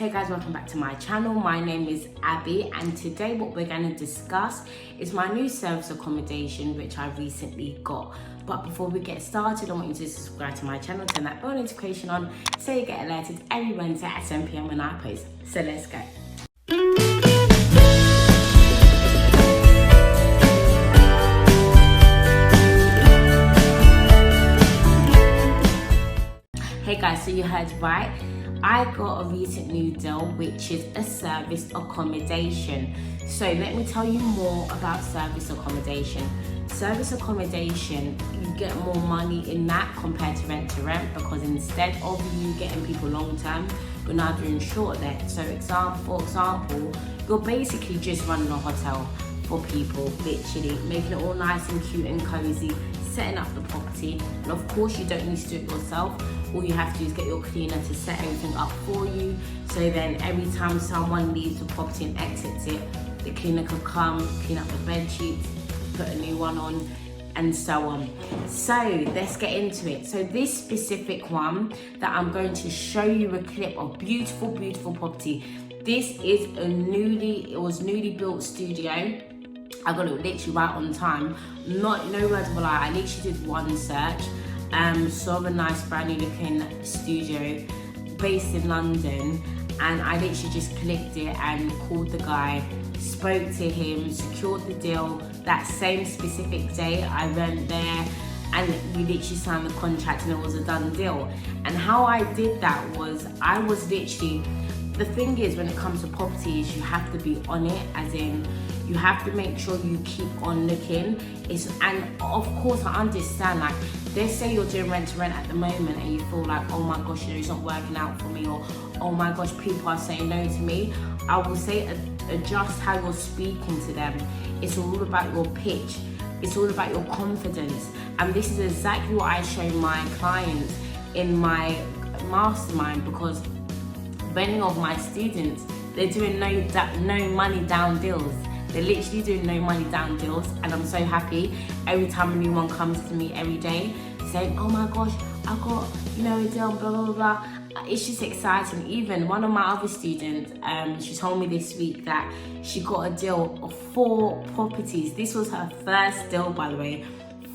Hey guys, welcome back to my channel. My name is Abby and today what we're going to discuss is my new service accommodation which I recently got. But before we get started, I want you to subscribe to my channel, turn that bell notification on so you get alerted every Wednesday at 7 PM when I post. So let's go. Hey guys, so you heard right. I got a recent new deal which is a service accommodation. So let me tell you more about service accommodation. Service accommodation, you get more money in that compared to rent because instead of you getting people long term, you're now doing short let. So for example, you're basically just running a hotel for people, literally making it all nice and cute and cozy, setting up the property. And of course you don't need to do it yourself. All you have to do is get your cleaner to set everything up for you. So then every time someone leaves the property and exits it, the cleaner can come, clean up the bed sheets, put a new one on, and so on. So let's get into it. So this specific one that I'm going to show you a clip of, beautiful property. This is it was newly built studio. I got it literally right on time. No words of a lie, I literally did one search. Saw a nice brand new looking studio based in London, and I literally just clicked it and called the guy, spoke to him, secured the deal. That same specific day I went there and we literally signed the contract and it was a done deal. And how I did that was, the thing is, when it comes to properties, you have to be on it, as in you have to make sure you keep on looking. And of course I understand, like, let's say you're doing rent to rent at the moment and you feel like, oh my gosh, it's not working out for me, or oh my gosh, people are saying no to me. I will say adjust how you're speaking to them. It's all about your pitch. It's all about your confidence. And this is exactly what I show my clients in my mastermind, because many of my students, they're doing no money down deals. They're literally doing no money down deals, and I'm so happy every time a new one comes to me every day saying, oh my gosh, I got a deal, blah blah blah. It's just exciting. Even one of my other students, she told me this week that she got a deal of 4 properties. This was her first deal, by the way,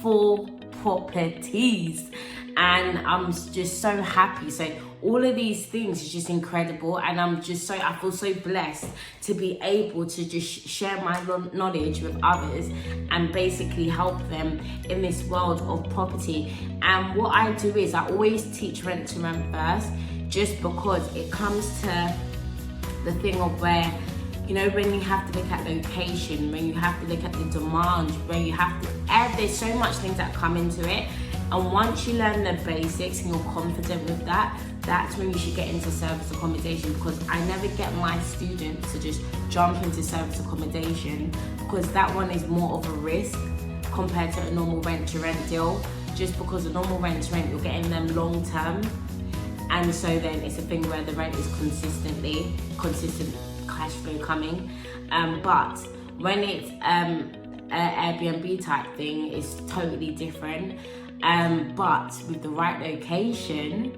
4 properties, and I'm just so happy. So all of these things is just incredible, and I feel so blessed to be able to just share my knowledge with others and basically help them in this world of property. And what I do is I always teach rent to rent first, just because it comes to the thing of where, when you have to look at location, when you have to look at the demand, when you have to there's so much things that come into it. And once you learn the basics and you're confident with that, that's when you should get into service accommodation. Because I never get my students to just jump into service accommodation, because that one is more of a risk compared to a normal rent to rent deal. Just because a normal rent to rent, you're getting them long term, and so then it's a thing where the rent is consistent cash flow coming. But when it's an Airbnb type thing, it's totally different. But with the right location,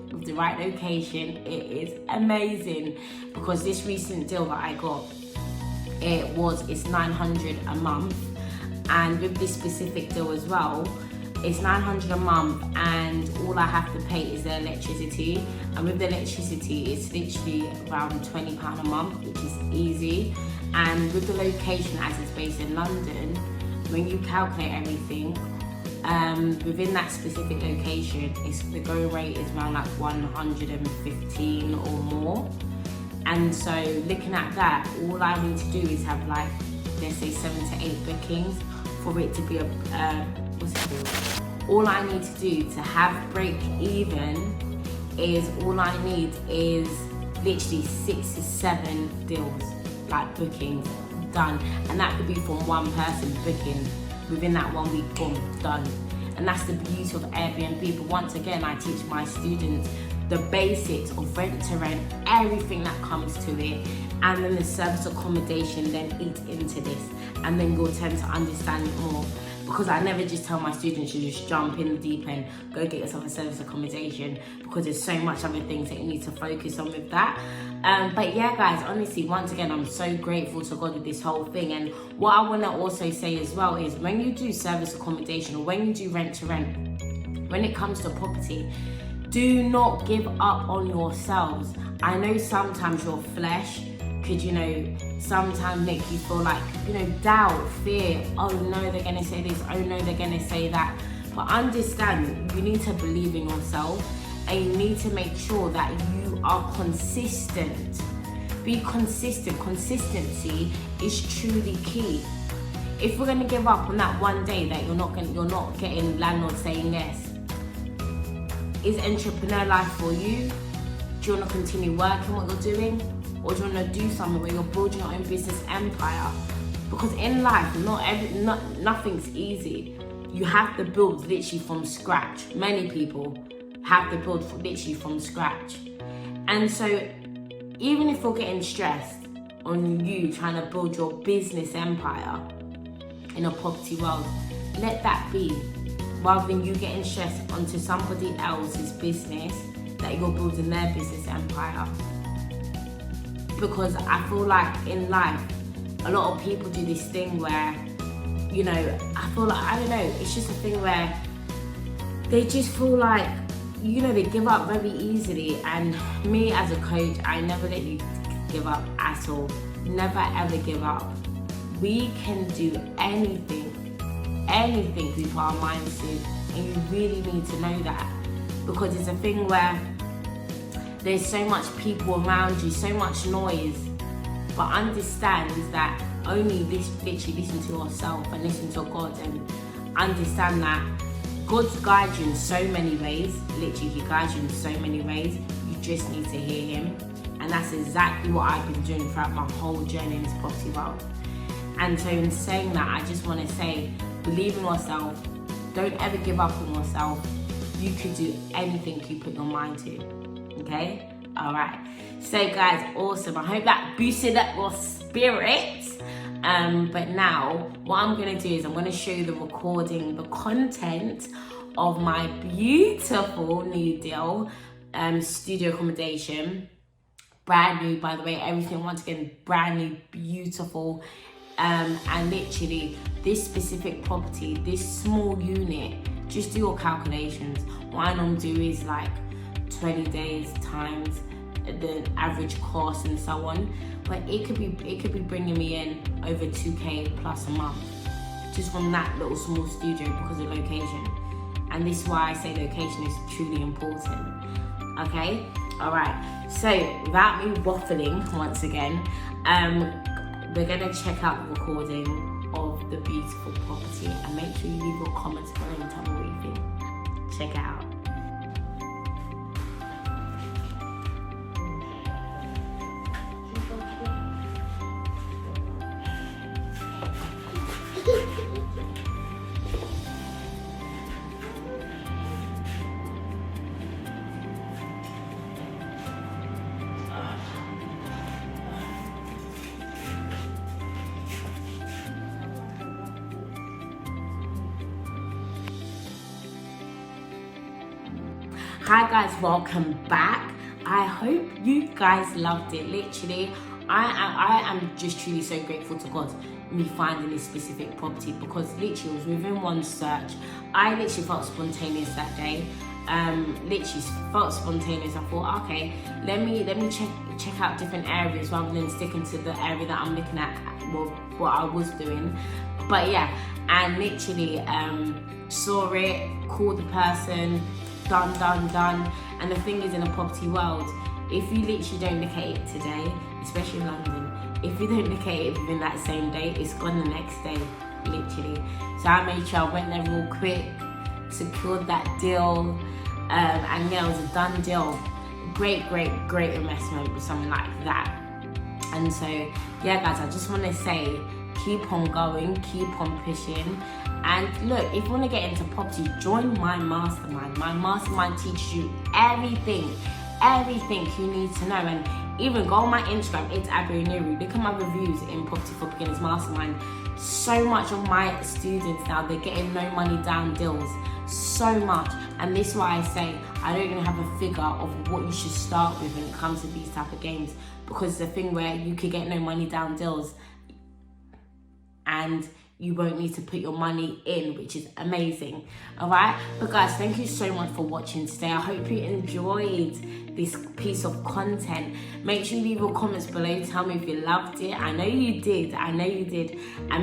it is amazing. Because this recent deal that I got, it's 900 a month, and with this specific deal as well, it's 900 a month, and all I have to pay is the electricity. And with the electricity, it's literally around £20 a month, which is easy. And with the location, as it's based in London, when you calculate everything, within that specific location, the going rate is around like 115 or more. And so looking at that, all I need to do is have, like, let's say 7 to 8 bookings for it to be all I need to do to have break even is, all I need is literally 6 to 7 deals, like bookings done. And that could be from one person booking within that 1 week, boom, done. And that's the beauty of Airbnb. But once again, I teach my students the basics of rent to rent, everything that comes to it, and then the service accommodation then eats into this, and then you'll tend to understand it more. because I never just tell my students to just jump in the deep end, go get yourself a service accommodation, because there's so much other things that you need to focus on with that. But yeah, guys, honestly, once again, I'm so grateful to God with this whole thing. And what I want to also say as well is, when you do service accommodation, or when you do rent to rent, when it comes to property, do not give up on yourselves. I know sometimes your flesh could, sometimes make you feel like, doubt, fear. Oh no, they're going to say this. Oh no, they're going to say that. But understand, you need to believe in yourself, and you need to make sure that you are consistent. Be consistent. Consistency is truly key. If we're going to give up on that one day that you're not getting landlord saying yes, is entrepreneur life for you? Do you want to continue working what you're doing? Or do you want to do something where you're building your own business empire? Because in life, nothing's easy. You have to build literally from scratch. Many people have to build literally from scratch. And so, even if you're getting stressed on you trying to build your business empire in a property world, let that be. Rather than you getting stressed onto somebody else's business that you're building their business empire. Because I feel like in life, a lot of people do this thing where, I feel like, I don't know, it's just a thing where they just feel like, they give up very easily. And me as a coach, I never let you give up at all. Never ever give up. We can do anything we put our minds to, and you really need to know that, because it's a thing where there's so much people around you, so much noise, but understand that only literally listen to yourself and listen to God, and understand that God's guides you in so many ways. Literally, He guides you in so many ways. You just need to hear Him, and that's exactly what I've been doing throughout my whole journey in this property world. And so in saying that, I just want to say, believe in yourself. Don't ever give up on yourself. You can do anything you put your mind to. Okay? Alright. So guys, awesome. I hope that boosted up your spirit. But now, what I'm going to do is I'm going to show you the recording, the content of my beautiful new deal, studio accommodation. Brand new, by the way. Everything, once again, brand new, beautiful. And literally, this specific property, this small unit, just do your calculations. What I normally do is like 20 days times the average cost and so on. But it could be bringing me in over 2K plus a month, just from that little small studio, because of location. And this is why I say location is truly important. Okay, all right. So without me waffling once again, we're gonna check out the recording of the beautiful property, and make sure you leave your comments below and tell me what you think. Check it out. Hi guys, welcome back. I hope you guys loved it. Literally, I am just truly so grateful to God me finding this specific property, because literally it was within one search. I literally felt spontaneous that day. Literally felt spontaneous. I thought, okay, let me check out different areas rather than sticking to the area that I'm looking at, well, what I was doing. But yeah, and literally saw it, called the person, done. And the thing is, in the property world, if you literally don't look at it today, especially in London, if you don't look at it within that same day, it's gone the next day, literally. So I made sure I went there real quick, secured that deal, and yeah, it was a done deal. Great investment with something like that. And so yeah guys, I just want to say, keep on going, keep on pushing. And look, if you want to get into property, join my mastermind. My mastermind teaches you everything you need to know. And Even go on my Instagram, it's Oniru. Look at my reviews in Property for Beginners Mastermind. So much of my students now, they're getting no money down deals. So much. And this is why I say I don't even have a figure of what you should start with when it comes to these type of games, because it's a thing where you could get no money down deals and you won't need to put your money in, which is amazing. All right, but guys, thank you so much for watching today. I hope you enjoyed this piece of content. Make sure you leave your comments below, tell me if you loved it. I know you did, and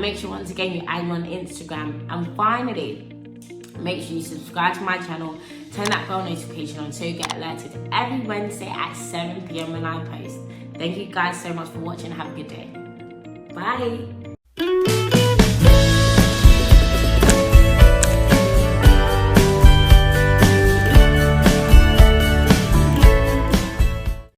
make sure once again you add me on Instagram. And finally, make sure you subscribe to my channel, turn that bell notification on so you get alerted every Wednesday at 7 p.m. when I post. Thank you guys so much for watching. Have a good day. Bye.